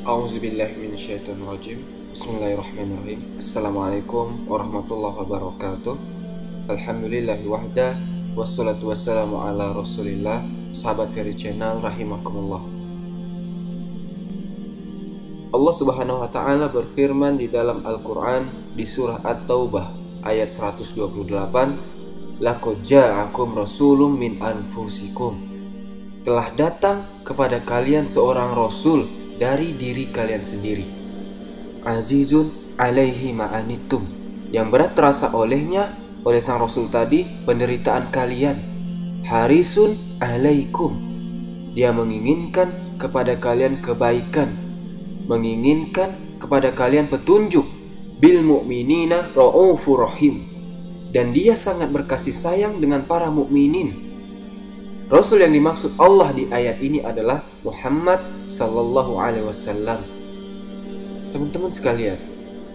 A'udzubillahi minasyaitonirrajim. Bismillahirrahmanirrahim. Assalamualaikum warahmatullahi wabarakatuh. Alhamdulillahi wahda, wassalatu wassalamu ala rasulillah. Sahabat Ferry Channel rahimakumullah. Allah subhanahu wa ta'ala berfirman di dalam Al-Quran di surah At-Taubah ayat 128, Laqad ja'akum rasulun min anfusikum. Telah datang kepada kalian seorang rasul dari diri kalian sendiri. Azizun alaihi ma'anittum, yang berat terasa olehnya, oleh sang rasul tadi, penderitaan kalian. Harisun alaikum, dia menginginkan kepada kalian kebaikan, menginginkan kepada kalian petunjuk. Bil mu'minina ra'ufur rahim, dan dia sangat berkasih sayang dengan para mukminin. Rasul yang dimaksud Allah di ayat ini adalah Muhammad sallallahu alaihi wasallam. Teman-teman sekalian,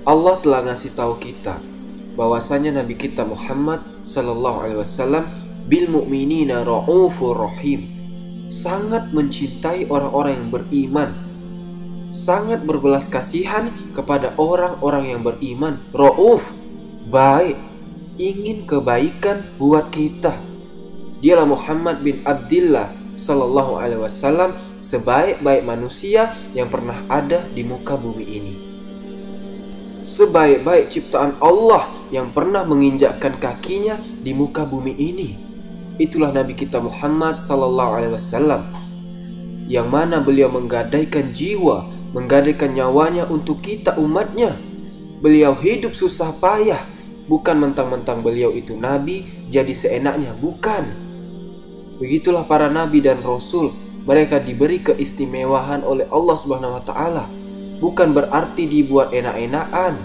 Allah telah ngasih tahu kita bahwasanya Nabi kita Muhammad sallallahu alaihi wasallam bil mu'minina ra'ufur rahim, sangat mencintai orang-orang yang beriman, sangat berbelas kasihan kepada orang-orang yang beriman. Ra'uf, baik, ingin kebaikan buat kita. Dialah Muhammad bin Abdillah sallallahu alaihi wasallam, sebaik-baik manusia yang pernah ada di muka bumi ini, sebaik-baik ciptaan Allah yang pernah menginjakkan kakinya di muka bumi ini. Itulah Nabi kita Muhammad sallallahu alaihi wasallam, yang mana beliau menggadaikan jiwa, menggadaikan nyawanya untuk kita umatnya. Beliau hidup susah payah, bukan mentang-mentang beliau itu nabi jadi seenaknya, bukan. Begitulah para nabi dan rasul, mereka diberi keistimewaan oleh Allah Subhanahu wa taala. Bukan berarti dibuat enak-enakan.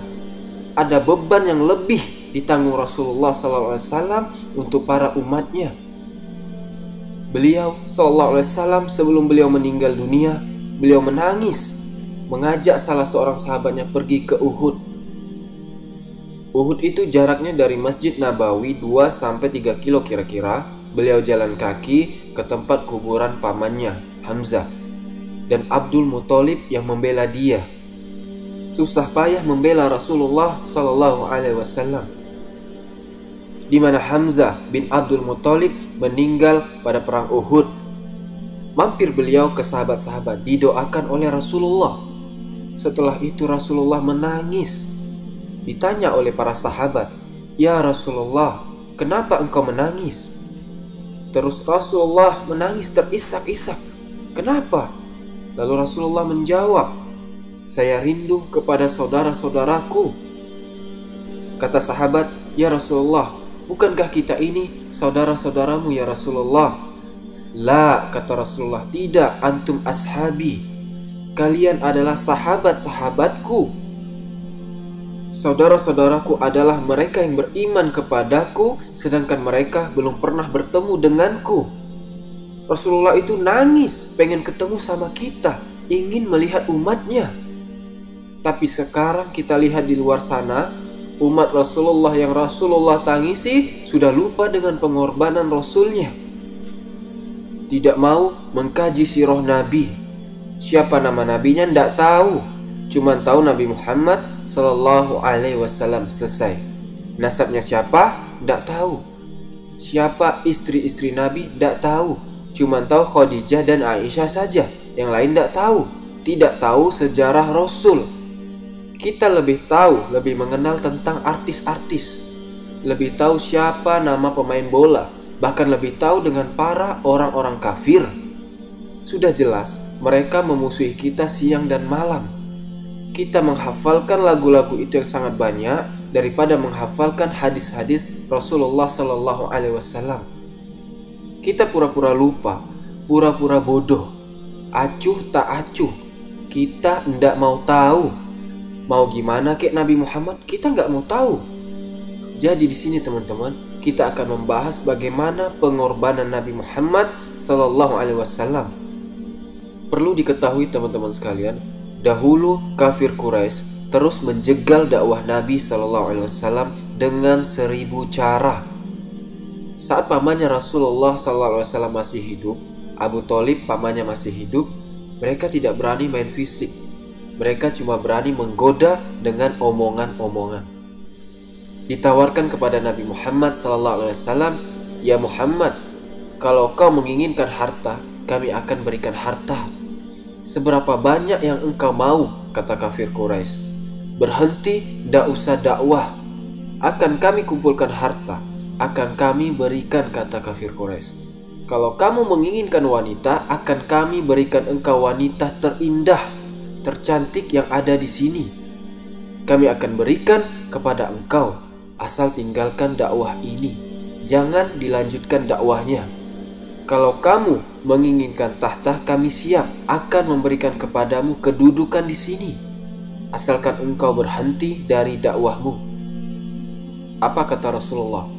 Ada beban yang lebih ditanggung Rasulullah sallallahu alaihi wasallam untuk para umatnya. Beliau sallallahu alaihi wasallam sebelum beliau meninggal dunia, beliau menangis mengajak salah seorang sahabatnya pergi ke Uhud. Uhud itu jaraknya dari Masjid Nabawi 2-3 kilo kira-kira. Beliau jalan kaki ke tempat kuburan pamannya, Hamzah, dan Abdul Muthalib yang membela dia. Susah payah membela Rasulullah sallallahu alaihi wasallam, di mana Hamzah bin Abdul Muthalib meninggal pada perang Uhud. Mampir beliau ke sahabat-sahabat, didoakan oleh Rasulullah. Setelah itu Rasulullah menangis. Ditanya oleh para sahabat, "Ya Rasulullah, kenapa engkau menangis?" Terus Rasulullah menangis terisak-isak. "Kenapa?" Lalu Rasulullah menjawab, "Saya rindu kepada saudara-saudaraku." Kata sahabat, "Ya Rasulullah, bukankah kita ini saudara-saudaramu ya Rasulullah?" "La," kata Rasulullah, "tidak, antum ashabi. Kalian adalah sahabat-sahabatku. Saudara-saudaraku adalah mereka yang beriman kepadaku, sedangkan mereka belum pernah bertemu denganku." Rasulullah itu nangis, pengen ketemu sama kita, ingin melihat umatnya. Tapi sekarang kita lihat di luar sana, umat Rasulullah yang Rasulullah tangisi sudah lupa dengan pengorbanan Rasulnya. Tidak mau mengkaji sirah Nabi. Siapa nama nabinya tidak tahu, cuma tahu Nabi Muhammad sallallahu alaihi wasallam, selesai. Nasabnya siapa? Tidak tahu. Siapa istri-istri Nabi? Tidak tahu. Cuma tahu Khadijah dan Aisyah saja. Yang lain tidak tahu. Tidak tahu sejarah Rasul. Kita lebih tahu, lebih mengenal tentang artis-artis. Lebih tahu siapa nama pemain bola. Bahkan lebih tahu dengan para orang-orang kafir. Sudah jelas mereka memusuhi kita siang dan malam. Kita menghafalkan lagu-lagu itu yang sangat banyak daripada menghafalkan hadis-hadis Rasulullah sallallahu alaihi wasallam. Kita pura-pura lupa, pura-pura bodoh, acuh tak acuh. Kita ndak mau tahu. Mau gimana kek Nabi Muhammad, kita nggak mau tahu. Jadi di sini teman-teman, kita akan membahas bagaimana pengorbanan Nabi Muhammad sallallahu alaihi wasallam. Perlu diketahui teman-teman sekalian, dahulu kafir Quraisy terus menjegal dakwah Nabi sallallahu alaihi wasallam dengan 1000 cara. Saat pamannya Rasulullah sallallahu alaihi wasallam masih hidup, Abu Thalib pamannya masih hidup, mereka tidak berani main fisik. Mereka cuma berani menggoda dengan omongan-omongan. Ditawarkan kepada Nabi Muhammad SAW, "Ya Muhammad, kalau kau menginginkan harta, kami akan berikan harta. Seberapa banyak yang engkau mau?" kata kafir Quraisy. "Berhenti, tidak usah dakwah. Akan kami kumpulkan harta, akan kami berikan," kata kafir Quraisy. "Kalau kamu menginginkan wanita, akan kami berikan engkau wanita terindah, tercantik yang ada di sini. Kami akan berikan kepada engkau, asal tinggalkan dakwah ini. Jangan dilanjutkan dakwahnya. Kalau kamu menginginkan tahta, kami siap akan memberikan kepadamu kedudukan di sini, asalkan engkau berhenti dari dakwahmu." Apa kata Rasulullah?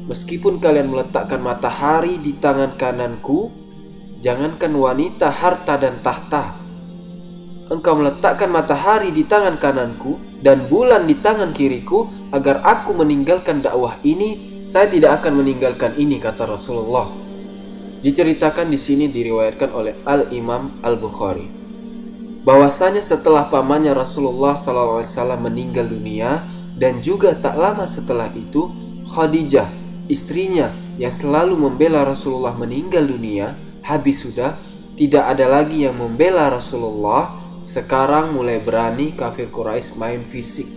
"Meskipun kalian meletakkan matahari di tangan kananku, jangankan wanita, harta, dan tahta. Engkau meletakkan matahari di tangan kananku dan bulan di tangan kiriku, agar aku meninggalkan dakwah ini, saya tidak akan meninggalkan ini," kata Rasulullah. Diceritakan di sini, diriwayatkan oleh Al-Imam Al-Bukhari, bahwasanya setelah pamannya Rasulullah SAW meninggal dunia, dan juga tak lama setelah itu Khadijah, istrinya yang selalu membela Rasulullah, meninggal dunia. Habis sudah, tidak ada lagi yang membela Rasulullah. Sekarang mulai berani kafir Quraisy main fisik.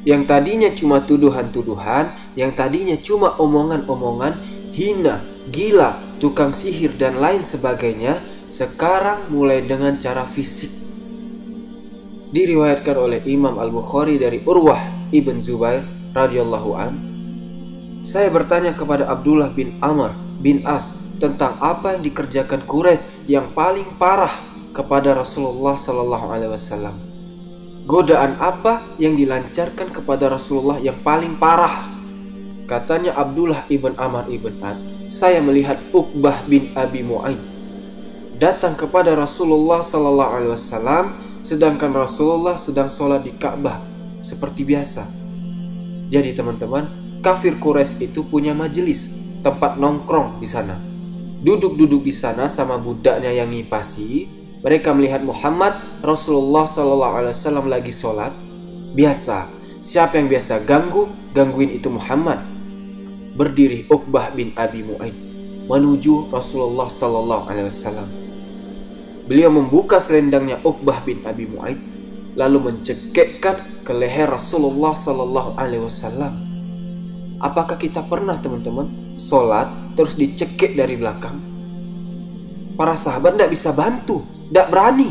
Yang tadinya cuma tuduhan-tuduhan, yang tadinya cuma omongan-omongan hina, gila, tukang sihir, dan lain sebagainya, sekarang mulai dengan cara fisik. Diriwayatkan oleh Imam Al-Bukhari dari Urwah ibn Zubair radhiyallahu an, "Saya bertanya kepada Abdullah bin Amr bin As tentang apa yang dikerjakan Quraisy yang paling parah kepada Rasulullah SAW. Godaan apa yang dilancarkan kepada Rasulullah yang paling parah?" Katanya Abdullah ibn Amr ibn As, "Saya melihat Uqbah bin Abi Mu'aid datang kepada Rasulullah SAW, sedangkan Rasulullah sedang sholat di Ka'bah seperti biasa." Jadi teman-teman, kafir Quraisy itu punya majelis, tempat nongkrong di sana. Duduk-duduk di sana sama budaknya yang ngipasi. Mereka melihat Muhammad Rasulullah SAW lagi sholat. Biasa, siapa yang biasa gangguin itu Muhammad. Berdiri Uqbah bin Abi Mu'aid menuju Rasulullah SAW. Beliau membuka selendangnya Uqbah bin Abi Mu'aid, lalu mencekikkan ke leher Rasulullah SAW. Apakah kita pernah teman-teman sholat terus dicekik dari belakang? Para sahabat tidak bisa bantu, tidak berani,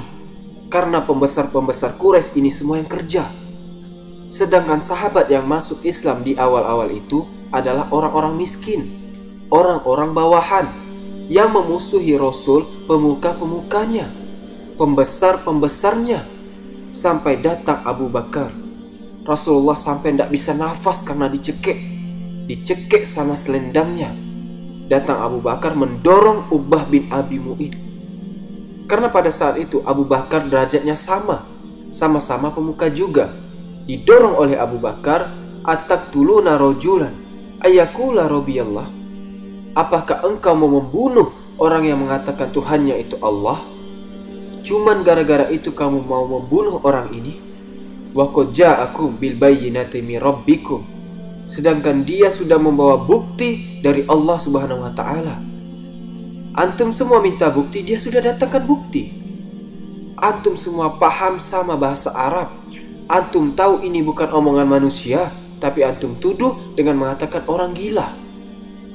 karena pembesar-pembesar Quraisy ini semua yang kerja. Sedangkan sahabat yang masuk Islam di awal-awal itu adalah orang-orang miskin, orang-orang bawahan yang memusuhi Rasul, pemuka-pemukanya, pembesar-pembesarnya. Sampai datang Abu Bakar. Rasulullah sampai tidak bisa nafas karena dicekik sama selendangnya. Datang Abu Bakar mendorong Uqbah bin Abi Mu'aid. Karena pada saat itu Abu Bakar derajatnya sama-sama pemuka juga. Didorong oleh Abu Bakar, "Ataqtuluna rajulan ayakula rabbiyallah?" Apakah engkau mau membunuh orang yang mengatakan Tuhannya itu Allah? Cuman gara-gara itu kamu mau membunuh orang ini? Wa qad ja'akum bil bayyinati mir rabbikum. Sedangkan dia sudah membawa bukti dari Allah Subhanahu wa taala. Antum semua minta bukti, dia sudah datangkan bukti. Antum semua paham sama bahasa Arab. Antum tahu ini bukan omongan manusia, tapi antum tuduh dengan mengatakan orang gila.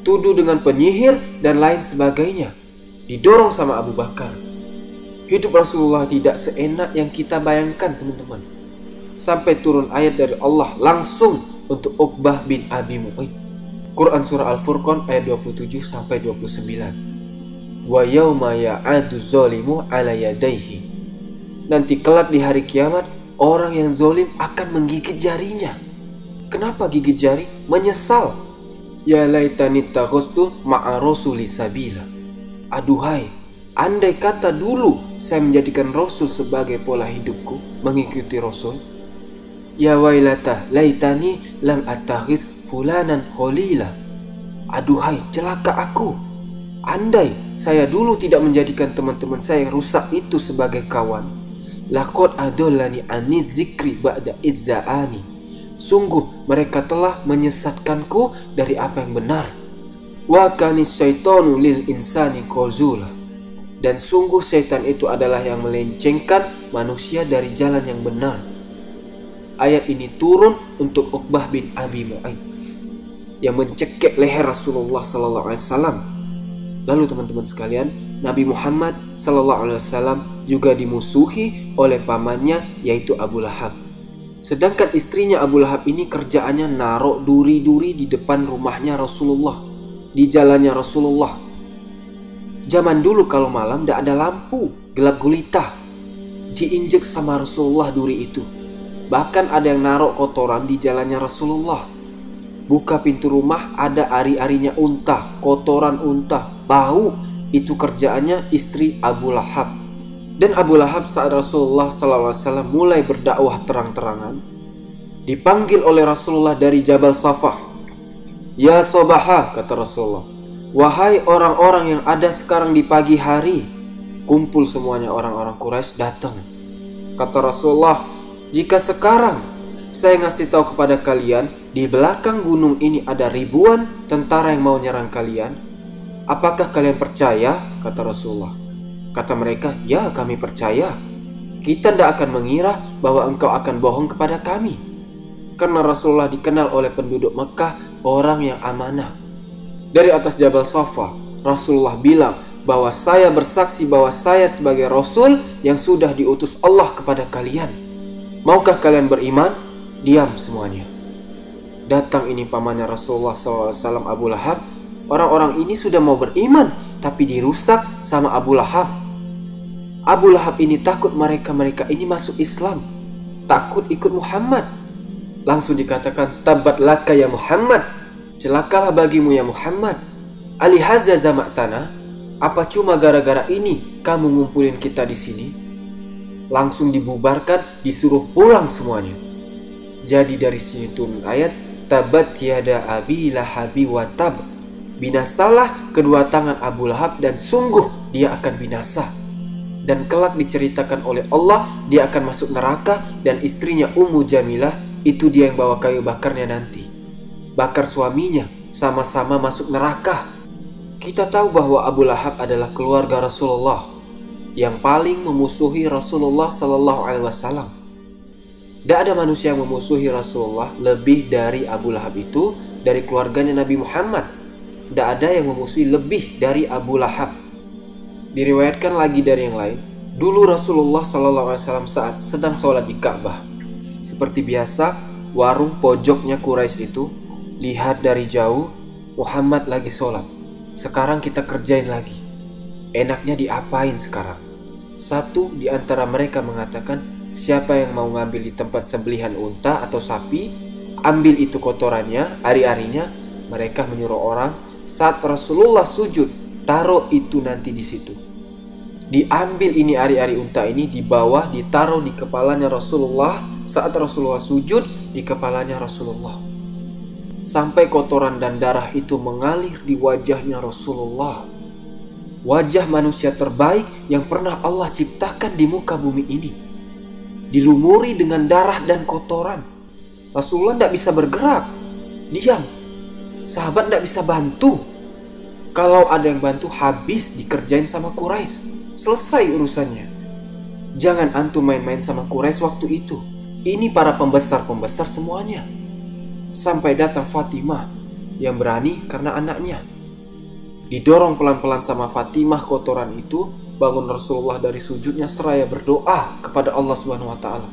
Tuduh dengan penyihir dan lain sebagainya. Didorong sama Abu Bakar. Hidup Rasulullah tidak seenak yang kita bayangkan teman-teman. Sampai turun ayat dari Allah langsung untuk Uqbah bin Abi Mu'aid. Quran surah Al-Furqan ayat 27-29. Wa yauma ya'adu zalimu ala yadayhi. Nanti kelak di hari kiamat, orang yang zalim akan menggigit jarinya. Kenapa gigit jari? Menyesal. Ya laitani taghustu ma'a rasuli sabila. Aduhai, andai kata dulu saya menjadikan Rasul sebagai pola hidupku, mengikuti Rasul. Ya wailata laitani lam attakhis fulanan khalila. Aduhai, celaka aku. Andai saya dulu tidak menjadikan teman-teman saya yang rusak itu sebagai kawan. Laqad adallani aniz zikri ba'da izza'ani. Sungguh mereka telah menyesatkanku dari apa yang benar. Wa kanis syaitanu lil insani qazula. Dan sungguh syaitan itu adalah yang melencengkan manusia dari jalan yang benar. Ayat ini turun untuk Uqbah bin Abi Mu'aid yang mencekik leher Rasulullah sallallahu alaihi wasallam. Lalu teman-teman sekalian, Nabi Muhammad sallallahu alaihi wasallam juga dimusuhi oleh pamannya yaitu Abu Lahab. Sedangkan istrinya Abu Lahab ini kerjaannya naruh duri-duri di depan rumahnya Rasulullah, di jalannya Rasulullah. Zaman dulu kalau malam tidak ada lampu, gelap gulita. Diinjek sama Rasulullah duri itu. Bahkan ada yang naruh kotoran di jalannya Rasulullah. Buka pintu rumah, ada ari-arinya unta, kotoran unta, bau. Itu kerjaannya istri Abu Lahab. Dan Abu Lahab saat Rasulullah SAW mulai berdakwah terang-terangan, dipanggil oleh Rasulullah dari Jabal Safah. Ya Sobaha, kata Rasulullah, wahai orang-orang yang ada sekarang di pagi hari. Kumpul semuanya orang-orang Quraisy datang. Kata Rasulullah, jika sekarang saya ngasih tahu kepada kalian, di belakang gunung ini ada ribuan tentara yang mau nyerang kalian, apakah kalian percaya? Kata Rasulullah. Kata mereka, ya kami percaya. Kita tidak akan mengira bahwa engkau akan bohong kepada kami. Karena Rasulullah dikenal oleh penduduk Mekah orang yang amanah. Dari atas Jabal Safa, Rasulullah bilang bahwa saya bersaksi bahwa saya sebagai Rasul yang sudah diutus Allah kepada kalian. Maukah kalian beriman? Diam semuanya. Datang ini pamannya Rasulullah SAW, Abu Lahab. Orang-orang ini sudah mau beriman, tapi dirusak sama Abu Lahab. Abu Lahab ini takut mereka ini masuk Islam, takut ikut Muhammad. Langsung dikatakan, tabat laka ya Muhammad, celakalah bagimu ya Muhammad. Alihaza zama'tana, apa cuma gara-gara ini kamu ngumpulin kita di sini? Langsung dibubarkan, disuruh pulang semuanya. Jadi dari sini turun ayat, tabat tiada abi lahabi wa tab. Binasalah kedua tangan Abu Lahab dan sungguh dia akan binasa. Dan kelak diceritakan oleh Allah, dia akan masuk neraka. Dan istrinya Ummu Jamilah, itu dia yang bawa kayu bakarnya nanti. Bakar suaminya, sama-sama masuk neraka. Kita tahu bahwa Abu Lahab adalah keluarga Rasulullah yang paling memusuhi Rasulullah Sallallahu Alaihi Wasallam. Tidak ada manusia yang memusuhi Rasulullah lebih dari Abu Lahab itu, dari keluarganya Nabi Muhammad. Tidak ada yang memusuhi lebih dari Abu Lahab. Diriwayatkan lagi dari yang lain, dulu Rasulullah SAW saat sedang sholat di Ka'bah, seperti biasa, warung pojoknya Quraisy itu, lihat dari jauh, Muhammad lagi sholat. Sekarang kita kerjain lagi. Enaknya diapain sekarang? Satu di antara mereka mengatakan, siapa yang mau ngambil di tempat sembelihan unta atau sapi, ambil itu kotorannya, ari-arinya. Mereka menyuruh orang, saat Rasulullah sujud, taruh itu nanti di situ. Diambil ini ari-ari unta ini, dibawa, ditaruh di kepalanya Rasulullah. Saat Rasulullah sujud, di kepalanya Rasulullah. Sampai kotoran dan darah itu mengalir di wajahnya Rasulullah. Wajah manusia terbaik yang pernah Allah ciptakan di muka bumi ini. Dilumuri dengan darah dan kotoran. Rasulullah tidak bisa bergerak. Diam. Sahabat tidak bisa bantu. Kalau ada yang bantu, habis dikerjain sama Quraisy. Selesai urusannya. Jangan antum main-main sama Quraisy waktu itu. Ini para pembesar-pembesar semuanya. Sampai datang Fatimah yang berani karena anaknya. Didorong pelan-pelan sama Fatimah kotoran itu, bangun Rasulullah dari sujudnya seraya berdoa kepada Allah Subhanahu wa taala.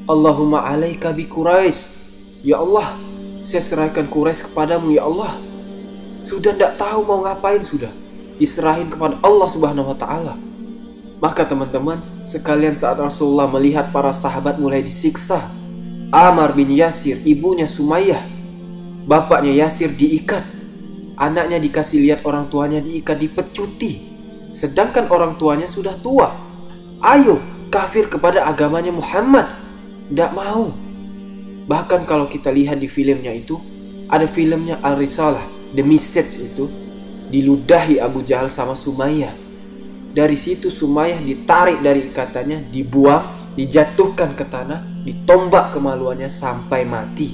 Allahumma alaika bi Quraisy. Ya Allah, saya serahkan Quraisy kepadamu ya Allah. Sudah tidak tahu mau ngapain sudah. Diserahin kepada Allah Subhanahu wa taala. Maka teman-teman sekalian, saat Rasulullah melihat para sahabat mulai disiksa, Ammar bin Yasir, ibunya Sumayyah, bapaknya Yasir diikat, anaknya dikasih lihat orang tuanya diikat, dipecuti, sedangkan orang tuanya sudah tua. Ayo kafir kepada agamanya Muhammad, tidak mau. Bahkan kalau kita lihat di filmnya itu, ada filmnya Al-Risalah, The Message itu, diludahi Abu Jahal sama Sumayyah. Dari situ Sumayyah ditarik dari ikatannya, dibuang, dijatuhkan ke tanah, ditombak kemaluannya sampai mati.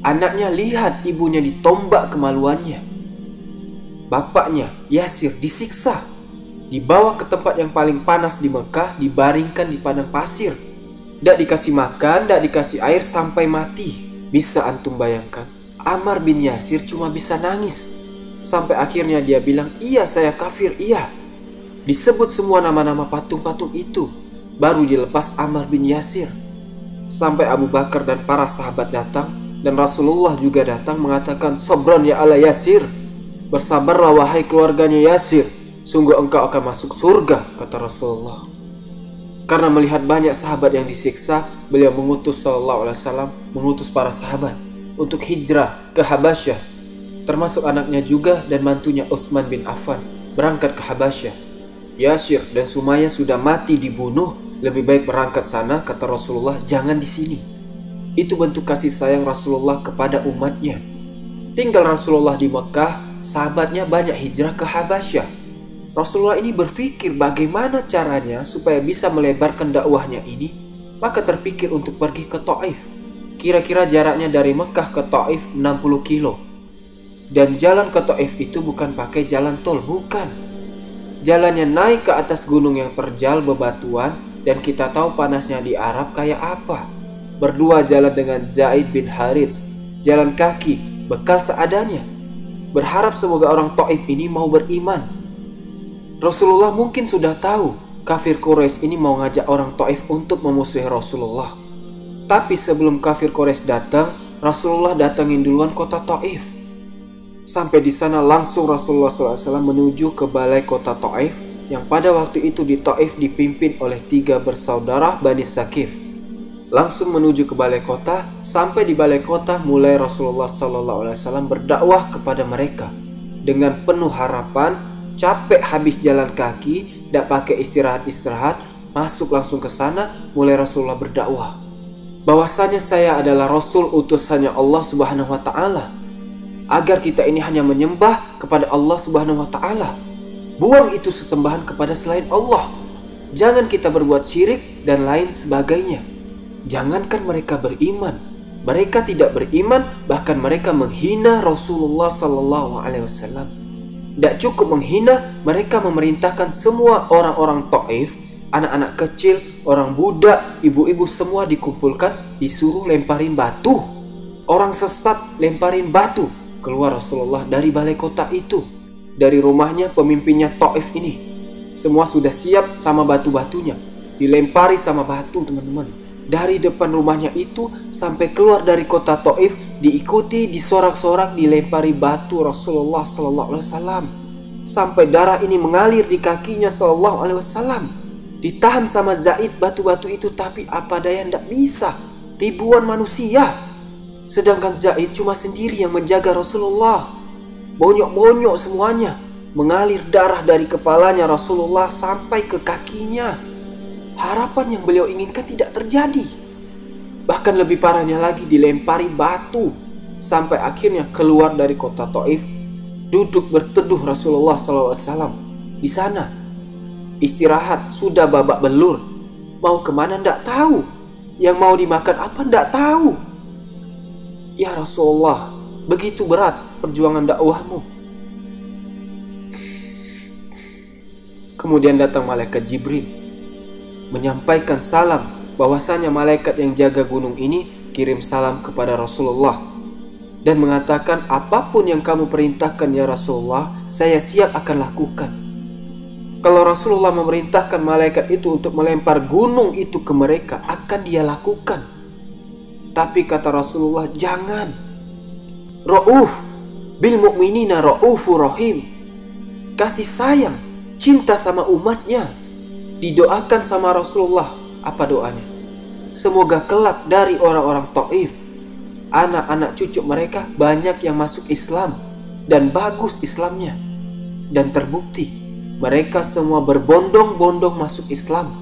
Anaknya lihat ibunya ditombak kemaluannya. Bapaknya Yasir disiksa, dibawa ke tempat yang paling panas di Mekah, dibaringkan di padang pasir. Tidak dikasih makan, tidak dikasih air sampai mati. Bisa antum bayangkan? Ammar bin Yasir cuma bisa nangis. Sampai akhirnya dia bilang, iya saya kafir, iya. Disebut semua nama-nama patung-patung itu. Baru dilepas Ammar bin Yasir. Sampai Abu Bakar dan para sahabat datang, dan Rasulullah juga datang mengatakan, Sobran ya ala Yasir, bersabarlah wahai keluarganya Yasir, sungguh engkau akan masuk surga, kata Rasulullah. Karena melihat banyak sahabat yang disiksa, beliau mengutus SAW, mengutus para sahabat untuk hijrah ke Habasyah, termasuk anaknya juga dan mantunya Utsman bin Affan berangkat ke Habasyah. Yasir dan Sumayyah sudah mati dibunuh, lebih baik berangkat sana, kata Rasulullah, jangan di sini. Itu bentuk kasih sayang Rasulullah kepada umatnya. Tinggal Rasulullah di Mekah, sahabatnya banyak hijrah ke Habasyah. Rasulullah ini berpikir bagaimana caranya supaya bisa melebarkan dakwahnya ini, maka terpikir untuk pergi ke Taif. Kira-kira jaraknya dari Mekah ke Taif 60 kilo. Dan jalan ke Taif itu bukan pakai jalan tol, bukan. Jalannya naik ke atas gunung yang terjal bebatuan, dan kita tahu panasnya di Arab kayak apa. Berdua jalan dengan Zaid bin Harits, jalan kaki, bekal seadanya. Berharap semoga orang Taif ini mau beriman. Rasulullah mungkin sudah tahu kafir Quraisy ini mau ngajak orang Taif untuk memusuhi Rasulullah. Tapi sebelum kafir Quraisy datang, Rasulullah datangin duluan kota Taif. Sampai di sana langsung Rasulullah SAW menuju ke balai kota Taif, yang pada waktu itu di Taif dipimpin oleh 3 bersaudara Bani Sakif. Langsung menuju ke balai kota. Sampai di balai kota mulai Rasulullah SAW berdakwah kepada mereka dengan penuh harapan. Capek habis jalan kaki, tidak pakai istirahat, masuk langsung ke sana. Mulai Rasulullah berdakwah bahwasanya saya adalah Rasul utusannya Allah Subhanahu wa Ta'ala, agar kita ini hanya menyembah kepada Allah Subhanahu wa Ta'ala. Buang itu sesembahan kepada selain Allah. Jangan kita berbuat syirik dan lain sebagainya. Jangankan mereka beriman, mereka tidak beriman, bahkan mereka menghina Rasulullah SAW. Tidak cukup menghina, mereka memerintahkan semua orang-orang Taif, anak-anak kecil, orang budak, ibu-ibu semua dikumpulkan, disuruh lemparin batu. Orang sesat lemparin batu. Keluar Rasulullah dari balai kota itu, dari rumahnya pemimpinnya Taif ini. Semua sudah siap sama batu-batunya, dilempari sama batu, teman-teman. Dari depan rumahnya itu sampai keluar dari kota Taif, diikuti, disorak-sorak, dilempari batu Rasulullah SAW. Sampai darah ini mengalir di kakinya SAW. Ditahan sama Zaid batu-batu itu, tapi apa daya tidak bisa. Ribuan manusia. Sedangkan Zaid cuma sendiri yang menjaga Rasulullah. Bonyok-bonyok semuanya. Mengalir darah dari kepalanya Rasulullah sampai ke kakinya. Harapan yang beliau inginkan tidak terjadi. Bahkan lebih parahnya lagi, dilempari batu. Sampai akhirnya keluar dari kota Taif. Duduk berteduh Rasulullah SAW di sana. Istirahat, sudah babak belur. Mau kemana tidak tahu. Yang mau dimakan apa tidak tahu. Ya Rasulullah, begitu berat perjuangan dakwahmu. Kemudian datang malaikat Jibril menyampaikan salam, bahwasanya malaikat yang jaga gunung ini kirim salam kepada Rasulullah dan mengatakan, apapun yang kamu perintahkan ya Rasulullah, saya siap akan lakukan. Kalau Rasulullah memerintahkan malaikat itu untuk melempar gunung itu ke mereka, akan dia lakukan. Tapi kata Rasulullah, jangan. Ra'uf bil mu'minina ra'ufur rahim. Kasih sayang, cinta sama umatnya. Didoakan sama Rasulullah. Apa doanya? Semoga kelak dari orang-orang Taif, anak-anak cucu mereka banyak yang masuk Islam, dan bagus Islamnya. Dan terbukti mereka semua berbondong-bondong masuk Islam.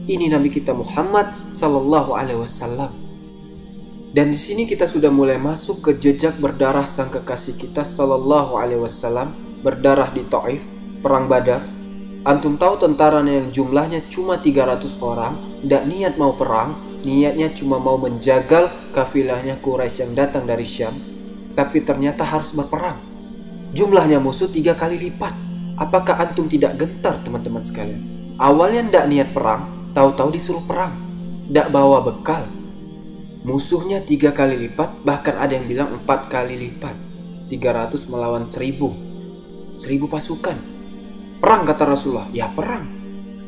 Ini Nabi kita Muhammad SAW. Dan di sini kita sudah mulai masuk ke jejak berdarah sang kekasih kita SAW, berdarah di Taif, perang Badar. Antum tahu tentaranya yang jumlahnya cuma 300 orang, tidak niat mau perang, niatnya cuma mau menjagal kafilahnya Quraisy yang datang dari Syam, tapi ternyata harus berperang. Jumlahnya musuh 3 kali lipat. Apakah antum tidak gentar, teman-teman sekalian? Awalnya tidak niat perang, tahu-tahu disuruh perang, tidak bawa bekal. Musuhnya 3 kali lipat, bahkan ada yang bilang 4 kali lipat. 300 melawan 1000 pasukan. Perang, kata Rasulullah. Ya perang.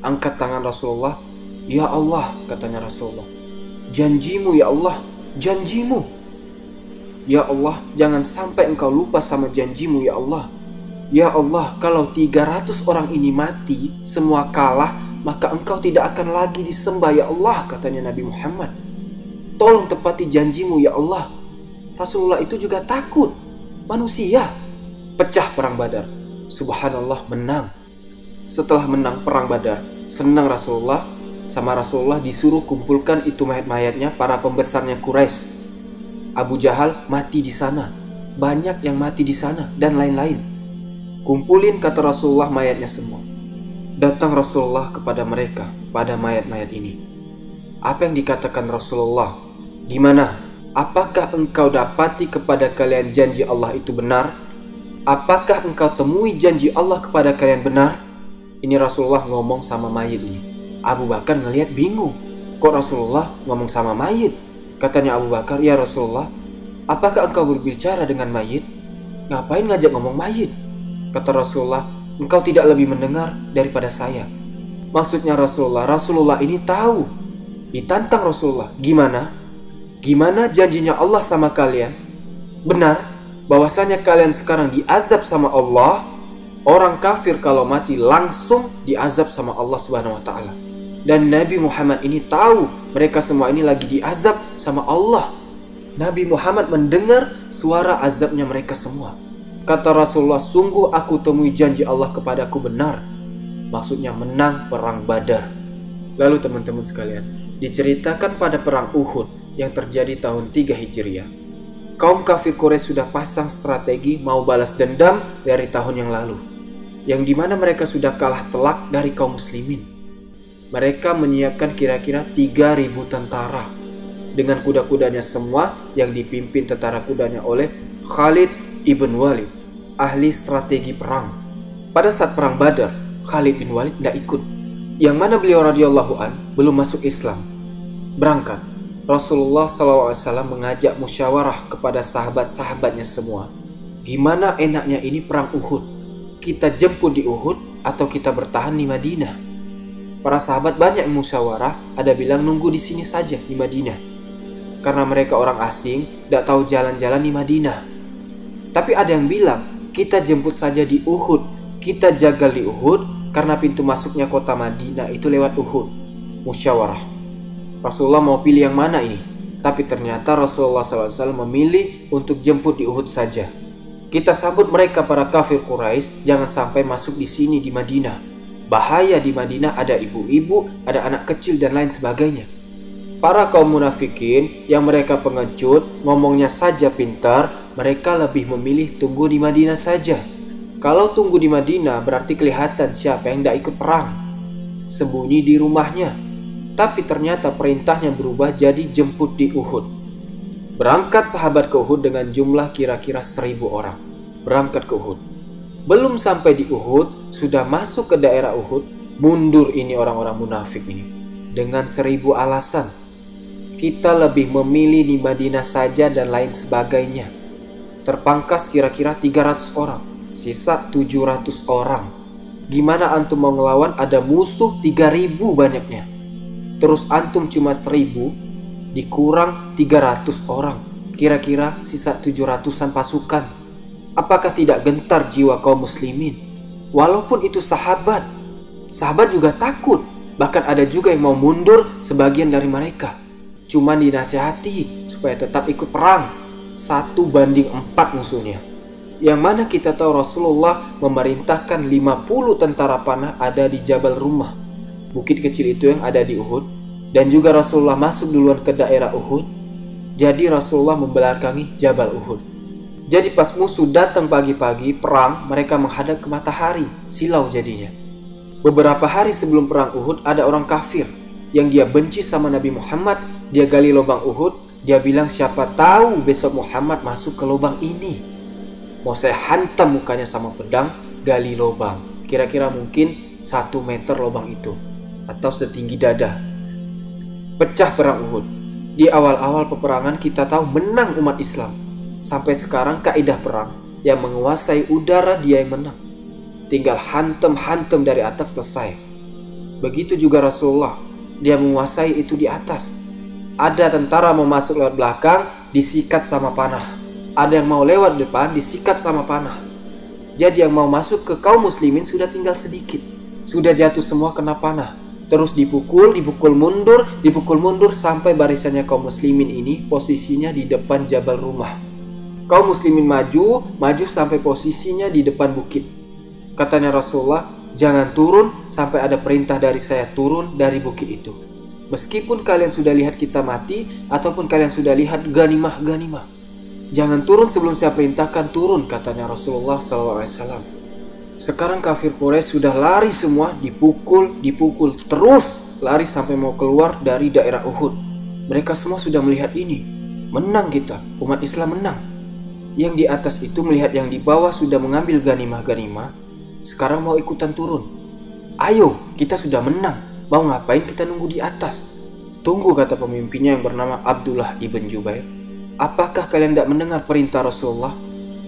Angkat tangan Rasulullah. Ya Allah, katanya Rasulullah, janjimu ya Allah, janjimu. Ya Allah, jangan sampai engkau lupa sama janjimu ya Allah. Ya Allah, kalau 300 orang ini mati, semua kalah, maka engkau tidak akan lagi disembah ya Allah, katanya Nabi Muhammad. Tolong tepati janjimu ya Allah. Rasulullah itu juga takut. Manusia. Pecah perang Badar. Subhanallah, menang. Setelah menang perang Badar, senang Rasulullah. Sama Rasulullah disuruh kumpulkan itu mayat-mayatnya para pembesarnya Quraisy. Abu Jahal mati di sana, banyak yang mati di sana, dan lain-lain. Kumpulin, kata Rasulullah, mayatnya semua. Datang Rasulullah kepada mereka, pada mayat-mayat ini. Apa yang dikatakan Rasulullah? Gimana? Apakah engkau dapati kepada kalian janji Allah itu benar? Apakah engkau temui janji Allah kepada kalian benar? Ini Rasulullah ngomong sama mayit ini. Abu Bakar ngelihat bingung. Kok Rasulullah ngomong sama mayit? Katanya Abu Bakar, ya Rasulullah, apakah engkau berbicara dengan mayit? Ngapain ngajak ngomong mayit? Kata Rasulullah, engkau tidak lebih mendengar daripada saya. Maksudnya Rasulullah ini tahu. Ditantang Rasulullah, gimana? Gimana janjinya Allah sama kalian? Benar bahwasanya kalian sekarang diazab sama Allah. Orang kafir kalau mati langsung diazab sama Allah Subhanahu wa taala. Dan Nabi Muhammad ini tahu mereka semua ini lagi diazab sama Allah. Nabi Muhammad mendengar suara azabnya mereka semua. Kata Rasulullah, sungguh aku temui janji Allah kepadaku benar. Maksudnya menang perang Badar. Lalu teman-teman sekalian, diceritakan pada perang Uhud yang terjadi tahun 3 Hijriah. Kaum kafir Quraisy sudah pasang strategi mau balas dendam dari tahun yang lalu, yang dimana mereka sudah kalah telak dari kaum muslimin. Mereka menyiapkan kira-kira 3.000 tentara dengan kuda-kudanya semua, yang dipimpin tentara kudanya oleh Khalid ibn Walid, ahli strategi perang. Pada saat perang Badar, Khalid bin Walid tidak ikut, yang mana beliau radhiyallahu an belum masuk Islam. Berangkat, Rasulullah SAW mengajak musyawarah kepada sahabat-sahabatnya semua. Gimana enaknya ini perang Uhud? Kita jemput di Uhud atau kita bertahan di Madinah? Para sahabat banyak yang musyawarah, ada bilang nunggu di sini saja di Madinah, karena mereka orang asing, tidak tahu jalan-jalan di Madinah. Tapi ada yang bilang kita jemput saja di Uhud, kita jagal di Uhud, karena pintu masuknya kota Madinah itu lewat Uhud. Musyawarah. Rasulullah mau pilih yang mana ini? Tapi ternyata Rasulullah SAW memilih untuk jemput di Uhud saja. Kita sambut mereka para kafir Quraisy, jangan sampai masuk di sini di Madinah. Bahaya di Madinah, ada ibu-ibu, ada anak kecil dan lain sebagainya. Para kaum munafikin yang mereka pengecut, ngomongnya saja pintar, mereka lebih memilih tunggu di Madinah saja. Kalau tunggu di Madinah berarti kelihatan siapa yang tidak ikut perang, sembunyi di rumahnya. Tapi ternyata perintahnya berubah jadi jemput di Uhud. Berangkat sahabat ke Uhud dengan jumlah kira-kira 1.000 orang. Berangkat ke Uhud. Belum sampai di Uhud, sudah masuk ke daerah Uhud. Mundur ini orang-orang munafik ini, dengan 1.000 alasan. Kita lebih memilih di Madinah saja dan lain sebagainya. Terpangkas kira-kira 300 orang, sisa 700 orang. Gimana antum mau ngelawan ada musuh 3.000 banyaknya? Terus antum cuma 1.000 dikurang 300 orang, kira-kira sisa 700-an pasukan. Apakah tidak gentar jiwa kaum muslimin? Walaupun itu sahabat juga takut. Bahkan ada juga yang mau mundur, sebagian dari mereka cuman dinasihati supaya tetap ikut perang. 1:4 musuhnya. Yang mana kita tahu Rasulullah memerintahkan 50 tentara panah ada di Jabal Rumah, bukit kecil itu yang ada di Uhud. Dan juga Rasulullah masuk duluan ke daerah Uhud. Jadi Rasulullah membelakangi Jabal Uhud. Jadi pas musuh datang pagi-pagi perang, mereka menghadap ke matahari, silau jadinya. Beberapa hari sebelum perang Uhud, ada orang kafir yang dia benci sama Nabi Muhammad. Dia gali lubang Uhud. Dia bilang, siapa tahu besok Muhammad masuk ke lubang ini. Mau saya hantam mukanya sama pedang, gali lubang. Kira-kira mungkin 1 meter lubang itu, atau setinggi dada. Pecah perang Uhud. Di awal-awal peperangan kita tahu menang umat Islam. Sampai sekarang kaidah perang, yang menguasai udara dia yang menang. Tinggal hantem-hantem dari atas selesai. Begitu juga Rasulullah, dia menguasai itu di atas. Ada tentara mau masuk lewat belakang, disikat sama panah. Ada yang mau lewat depan, disikat sama panah. Jadi yang mau masuk ke kaum muslimin sudah tinggal sedikit. Sudah jatuh semua kena panah. Terus dipukul mundur sampai barisannya kaum muslimin ini posisinya di depan jabal rumah. Kaum muslimin maju sampai posisinya di depan bukit. Katanya Rasulullah, jangan turun sampai ada perintah dari saya turun dari bukit itu. Meskipun kalian sudah lihat kita mati, ataupun kalian sudah lihat ganimah. Jangan turun sebelum saya perintahkan turun, katanya Rasulullah SAW. Sekarang kafir Quraisy sudah lari semua, dipukul, terus lari sampai mau keluar dari daerah Uhud. Mereka semua sudah melihat ini. Menang kita, umat Islam menang. Yang di atas itu melihat yang di bawah sudah mengambil ganimah. Sekarang mau ikutan turun. Ayo, kita sudah menang. Mau ngapain kita nunggu di atas? Tunggu, kata pemimpinnya yang bernama Abdullah ibn Jubair. Apakah kalian tidak mendengar perintah Rasulullah?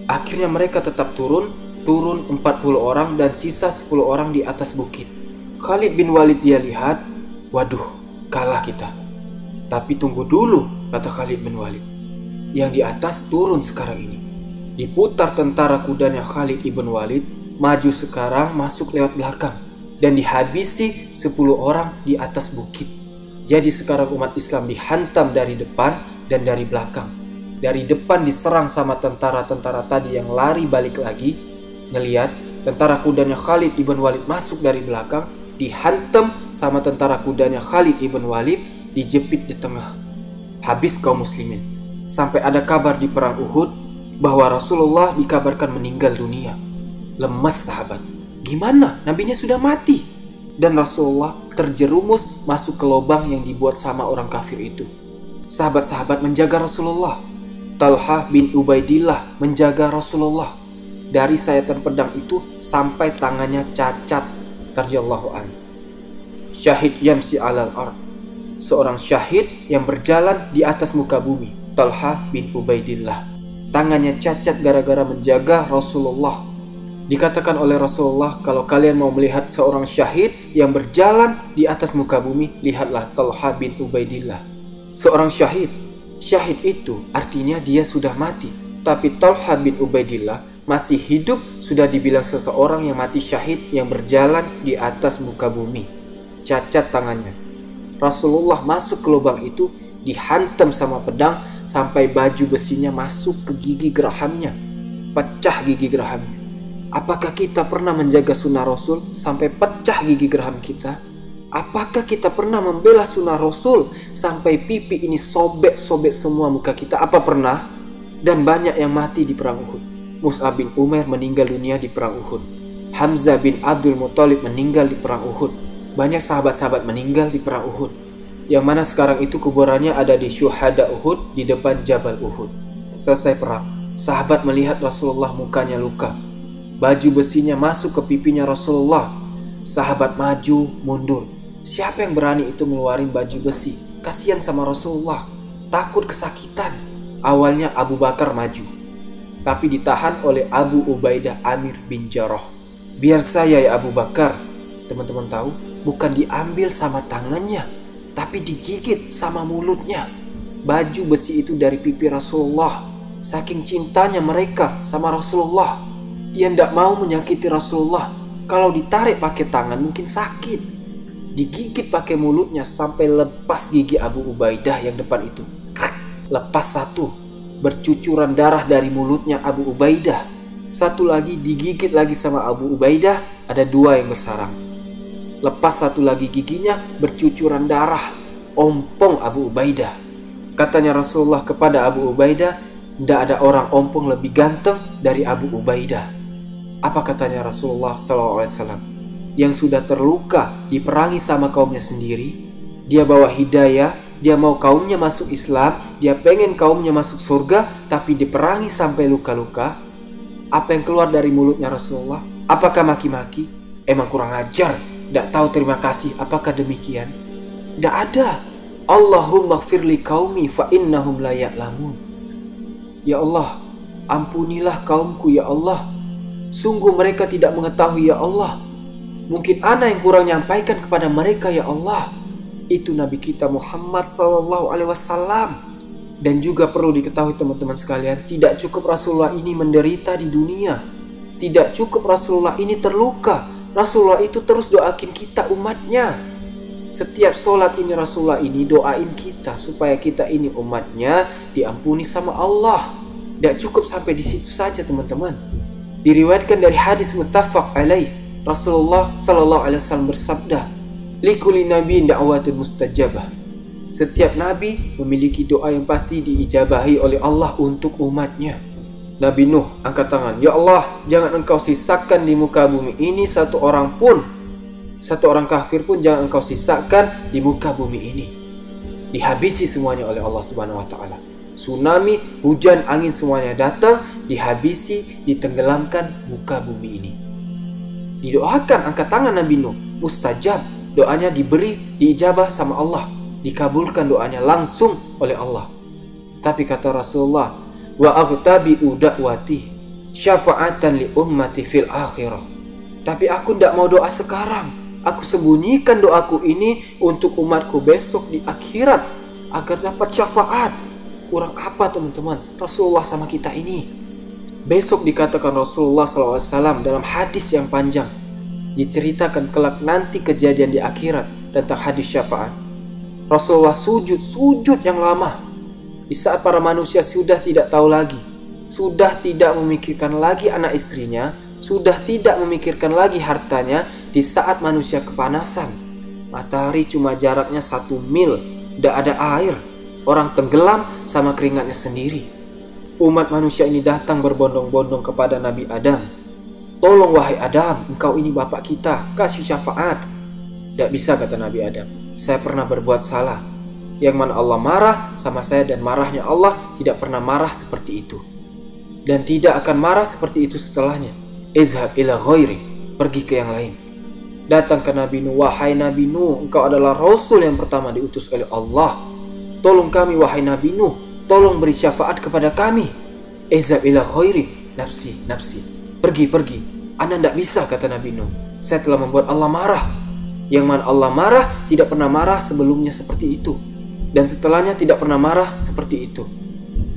Akhirnya mereka tetap turun 40 orang dan sisa 10 orang di atas bukit. Khalid bin Walid dia lihat, waduh, kalah kita. Tapi tunggu dulu, kata Khalid bin Walid. Yang di atas turun sekarang ini. Diputar tentara kudanya Khalid ibn Walid, maju sekarang masuk lewat belakang. Dan dihabisi 10 orang di atas bukit. Jadi sekarang umat Islam dihantam dari depan dan dari belakang. Dari depan diserang sama tentara-tentara tadi yang lari balik lagi. Ngeliat tentara kudanya Khalid ibn Walid masuk dari belakang, dihantam sama tentara kudanya Khalid ibn Walid, dijepit di tengah. Habis kaum muslimin. Sampai ada kabar di perang Uhud bahwa Rasulullah dikabarkan meninggal dunia. Lemas sahabat. Gimana? Nabinya sudah mati. Dan Rasulullah terjerumus masuk ke lubang yang dibuat sama orang kafir itu. Sahabat-sahabat menjaga Rasulullah. Talha bin Ubaidillah menjaga Rasulullah. Dari sayatan pedang itu sampai tangannya cacat. Radhiyallahu anhu. Syahid yamsi alal ard. Seorang syahid yang berjalan di atas muka bumi. Talha bin Ubaidillah. Tangannya cacat gara-gara menjaga Rasulullah. Dikatakan oleh Rasulullah, kalau kalian mau melihat seorang syahid yang berjalan di atas muka bumi, lihatlah Talha bin Ubaidillah. Seorang syahid. Syahid itu artinya dia sudah mati. Tapi Talha bin Ubaidillah masih hidup, sudah dibilang seseorang yang mati syahid yang berjalan di atas muka bumi. Cacat tangannya. Rasulullah masuk ke lubang itu, dihantam sama pedang sampai baju besinya masuk ke gigi gerahamnya. Pecah gigi gerahamnya. Apakah kita pernah menjaga sunnah Rasul sampai pecah gigi geraham kita? Apakah kita pernah membela sunnah Rasul sampai pipi ini sobek-sobek semua muka kita? Apa pernah? Dan banyak yang mati di perang Uhud. Mus'ab bin Umair meninggal dunia di perang Uhud. Hamzah bin Abdul Muthalib meninggal di perang Uhud. Banyak sahabat-sahabat meninggal di perang Uhud. Yang mana sekarang itu kuburannya ada di Syuhada Uhud, di depan Jabal Uhud. Selesai perang, sahabat melihat Rasulullah mukanya luka. Baju besinya masuk ke pipinya Rasulullah. Sahabat maju, mundur. Siapa yang berani itu ngeluarin baju besi? Kasihan sama Rasulullah. Takut kesakitan. Awalnya Abu Bakar maju. Tapi ditahan oleh Abu Ubaidah Amir bin Jarrah. Biar saya ya Abu Bakar. Teman-teman tahu, bukan diambil sama tangannya, tapi digigit sama mulutnya. Baju besi itu dari pipi Rasulullah. Saking cintanya mereka sama Rasulullah. Ia tidak mau menyakiti Rasulullah. Kalau ditarik pakai tangan mungkin sakit. Digigit pakai mulutnya sampai lepas gigi Abu Ubaidah yang depan itu. Krek, lepas satu. Bercucuran darah dari mulutnya Abu Ubaidah. Satu lagi digigit lagi sama Abu Ubaidah. Ada 2 yang bersarang. Lepas satu lagi giginya, bercucuran darah. Ompong Abu Ubaidah. Katanya Rasulullah kepada Abu Ubaidah, tidak ada orang ompong lebih ganteng dari Abu Ubaidah. Apa katanya Rasulullah SAW? yang sudah terluka diperangi sama kaumnya sendiri. Dia bawa hidayah, dia mau kaumnya masuk Islam, dia pengen kaumnya masuk surga, tapi diperangi sampai luka-luka. Apa yang keluar dari mulutnya Rasulullah? Apakah maki-maki? Emang kurang ajar, tidak tahu terima kasih. Apakah demikian? Tidak ada. Allahumma gfirli qaumi fa innahum la ya'lamun. Ya Allah, ampunilah kaumku ya Allah. Sungguh mereka tidak mengetahui ya Allah. Mungkin ana yang kurang nyampaikan kepada mereka ya Allah. Itu Nabi kita Muhammad SAW. Dan juga perlu diketahui teman-teman sekalian, tidak cukup Rasulullah ini menderita di dunia, tidak cukup Rasulullah ini terluka, Rasulullah itu terus doakin kita umatnya. Setiap sholat ini Rasulullah ini doain kita supaya kita ini umatnya diampuni sama Allah. Tidak cukup sampai di situ saja teman-teman. Diriwayatkan dari hadis muttafaq alaih, Rasulullah SAW bersabda, "Likulli nabiyyin da'watun mustajabah." Setiap nabi memiliki doa yang pasti diijabahi oleh Allah untuk umatnya. Nabi Nuh angkat tangan, "Ya Allah, jangan engkau sisakan di muka bumi ini satu orang pun, satu orang kafir pun jangan engkau sisakan di muka bumi ini." Dihabisi semuanya oleh Allah Subhanahu wa taala. Tsunami, hujan, angin semuanya datang, dihabisi, ditenggelamkan muka bumi ini. Didoakan angkat tangan Nabi Nuh, mustajab, doanya diberi, diijabah sama Allah, dikabulkan doanya langsung oleh Allah. Tapi kata Rasulullah, wa aghtabi'u da'wati syafa'atan li ummati fil akhirah. Tapi aku tidak mau doa sekarang. Aku sembunyikan doaku ini untuk umatku besok di akhirat agar dapat syafaat. Kurang apa teman-teman Rasulullah sama kita ini? Besok dikatakan Rasulullah SAW dalam hadis yang panjang, diceritakan kelak nanti kejadian di akhirat tentang hadis syafaat. Rasulullah sujud yang lama. Di saat para manusia sudah tidak tahu lagi, sudah tidak memikirkan lagi anak istrinya, sudah tidak memikirkan lagi hartanya, di saat manusia kepanasan, matahari cuma jaraknya 1 mil, tidak ada air, orang tenggelam sama keringatnya sendiri. Umat manusia ini datang berbondong-bondong kepada Nabi Adam. "Tolong wahai Adam, engkau ini bapak kita, kasih syafaat." Tidak bisa kata Nabi Adam, "Saya pernah berbuat salah. Yang mana Allah marah sama saya dan marahnya Allah tidak pernah marah seperti itu. Dan tidak akan marah seperti itu setelahnya. Izhab ila ghairi, pergi ke yang lain." Datang ke Nabi Nuh, "Wahai Nabi Nuh, engkau adalah Rasul yang pertama diutus oleh Allah. Tolong kami wahai Nabi Nuh, tolong beri syafaat kepada kami." Izhab ila ghairi, nafsi, pergi. Anda tidak bisa kata Nabi Nuh. Saya telah membuat Allah marah. Yang mana Allah marah tidak pernah marah sebelumnya seperti itu, dan setelahnya tidak pernah marah seperti itu.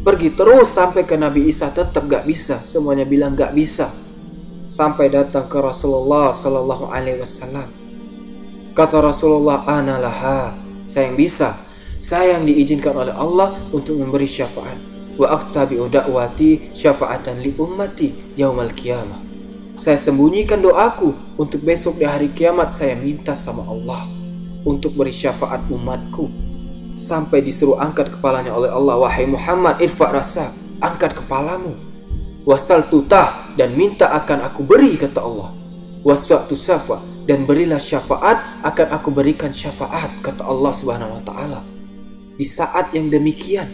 Pergi terus sampai ke Nabi Isa, tetap gak bisa. Semuanya bilang gak bisa. Sampai datang ke Rasulullah Sallallahu Alaihi Wasallam. Kata Rasulullah, "Ana laha, saya yang bisa. Saya yang diizinkan oleh Allah untuk memberi syafaat. Wa akhtabi'u da'wati syafa'atan li ummati yaumal qiyamah." Saya sembunyikan doaku untuk besok di hari kiamat. Saya minta sama Allah untuk beri syafaat umatku. Sampai disuruh angkat kepalanya oleh Allah, "Wahai Muhammad, irfa' rasak, angkat kepalamu. Wasal tutah, dan minta akan aku beri," kata Allah. "Waswa'tu syafa', dan berilah syafaat, akan aku berikan syafaat," kata Allah Subhanahu wa taala. Di saat yang demikian,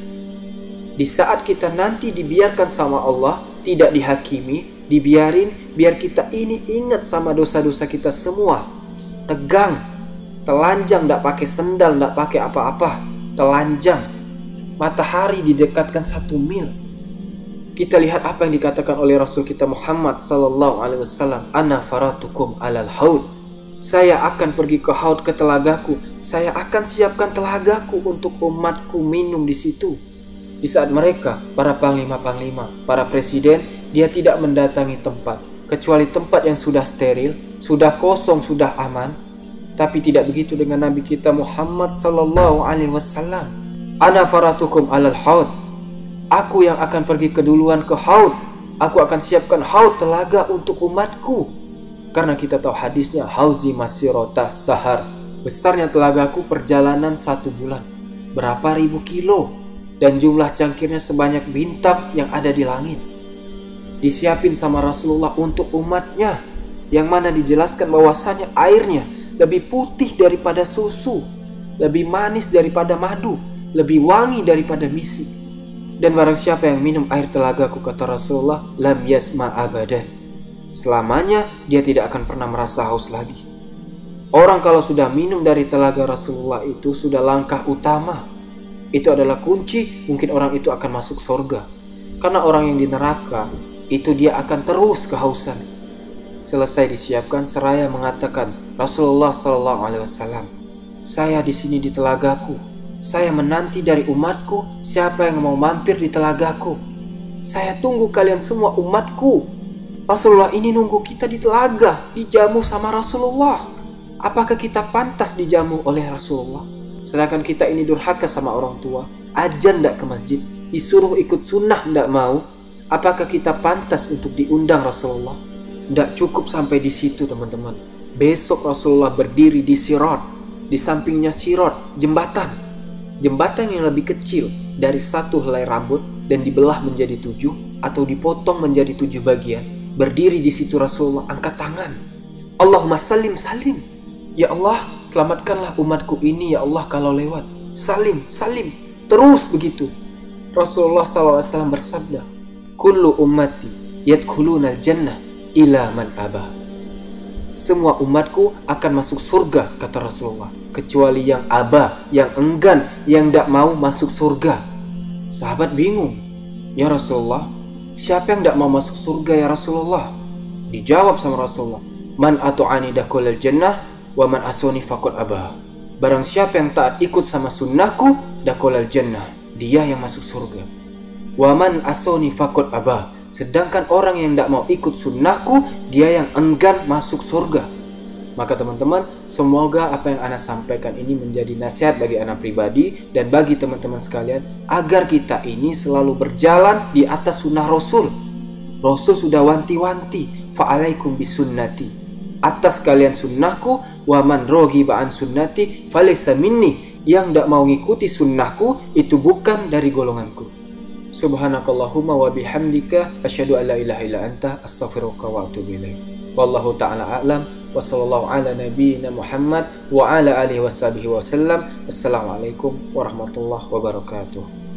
di saat kita nanti dibiarkan sama Allah, tidak dihakimi, dibiarin, biar kita ini ingat sama dosa-dosa kita semua. Tegang, telanjang, tidak pakai sendal, tidak pakai apa-apa, telanjang. Matahari didekatkan 1 mil. Kita lihat apa yang dikatakan oleh Rasul kita Muhammad Sallallahu Alaihi Wasallam, "Ana faratukum alal haud." Saya akan pergi ke haud, ke telagaku. Saya akan siapkan telagaku untuk umatku minum di situ. Di saat mereka, para panglima-panglima, para presiden, dia tidak mendatangi tempat, kecuali tempat yang sudah steril, sudah kosong, sudah aman. Tapi tidak begitu dengan Nabi kita Muhammad Sallallahu Alaihi Wasallam. "Ana faratukum alal haud." Aku yang akan pergi keduluan ke haud. Aku akan siapkan haud, telaga untuk umatku. Karena kita tahu hadisnya, hauzi masirota sahar. Besarnya telagaku perjalanan 1 bulan. Berapa ribu kilo. Dan jumlah cangkirnya sebanyak bintang yang ada di langit. Disiapin sama Rasulullah untuk umatnya. yang mana dijelaskan bahwasanya airnya lebih putih daripada susu, lebih manis daripada madu, lebih wangi daripada misi. Dan barang siapa yang minum air telagaku, kata Rasulullah, lam yasma abadan, selamanya dia tidak akan pernah merasa haus lagi. Orang kalau sudah minum dari telaga Rasulullah itu sudah langkah utama. Itu adalah kunci, mungkin orang itu akan masuk surga. Karena orang yang di neraka itu dia akan terus kehausan. Selesai disiapkan, seraya mengatakan, Rasulullah SAW, saya di sini di telagaku. Saya menanti dari umatku siapa yang mau mampir di telagaku. Saya tunggu kalian semua umatku. Rasulullah ini nunggu kita di telaga, dijamu sama Rasulullah. Apakah kita pantas dijamu oleh Rasulullah? Sedangkan kita ini durhaka sama orang tua, ajan ndak ke masjid, disuruh ikut sunnah ndak mau. Apakah kita pantas untuk diundang Rasulullah? Ndak cukup sampai di situ, teman-teman. Besok Rasulullah berdiri di Sirat, di sampingnya Sirat, jembatan yang lebih kecil dari satu helai rambut dan dibelah menjadi 7 atau dipotong menjadi 7 bagian. Berdiri di situ Rasulullah, angkat tangan, Allahumma salim salim. Ya Allah, selamatkanlah umatku ini ya Allah kalau lewat. Salim, salim. Terus begitu. Rasulullah SAW bersabda, kullu ummati yadkhulunal jannah ila man abah. Semua umatku akan masuk surga, kata Rasulullah, kecuali yang abah, yang enggan, yang tidak mau masuk surga. Sahabat bingung, ya Rasulullah, siapa yang tidak mau masuk surga ya Rasulullah? Dijawab sama Rasulullah, man atu'ani dakhulal jannah wa man asoni faqad abah. Barang siapa yang taat ikut sama sunnahku, dakhulal jannah, dia yang masuk surga. Wa man asoni faqad abah. Sedangkan orang yang tidak mau ikut sunnahku, dia yang enggan masuk surga. Maka teman-teman, semoga apa yang Ana sampaikan ini menjadi nasihat bagi Ana pribadi dan bagi teman-teman sekalian, agar kita ini selalu berjalan di atas sunnah Rasul. Rasul sudah wanti-wanti, fa'alaikum bisunnati, atas kalian sunnahku, wa man raghiba an sunnati falaysa minni, yang tidak mau ngikuti sunnahku itu bukan dari golonganku. Subhanakallahumma wa bihamdika asyhadu an la ilaha illa anta astaghfiruka wa atubu ilaik. Wallahu ta'ala a'lam wa sallallahu ala nabiyyina Muhammad wa ala alihi washabihi wasallam. Assalamualaikum warahmatullahi wabarakatuh.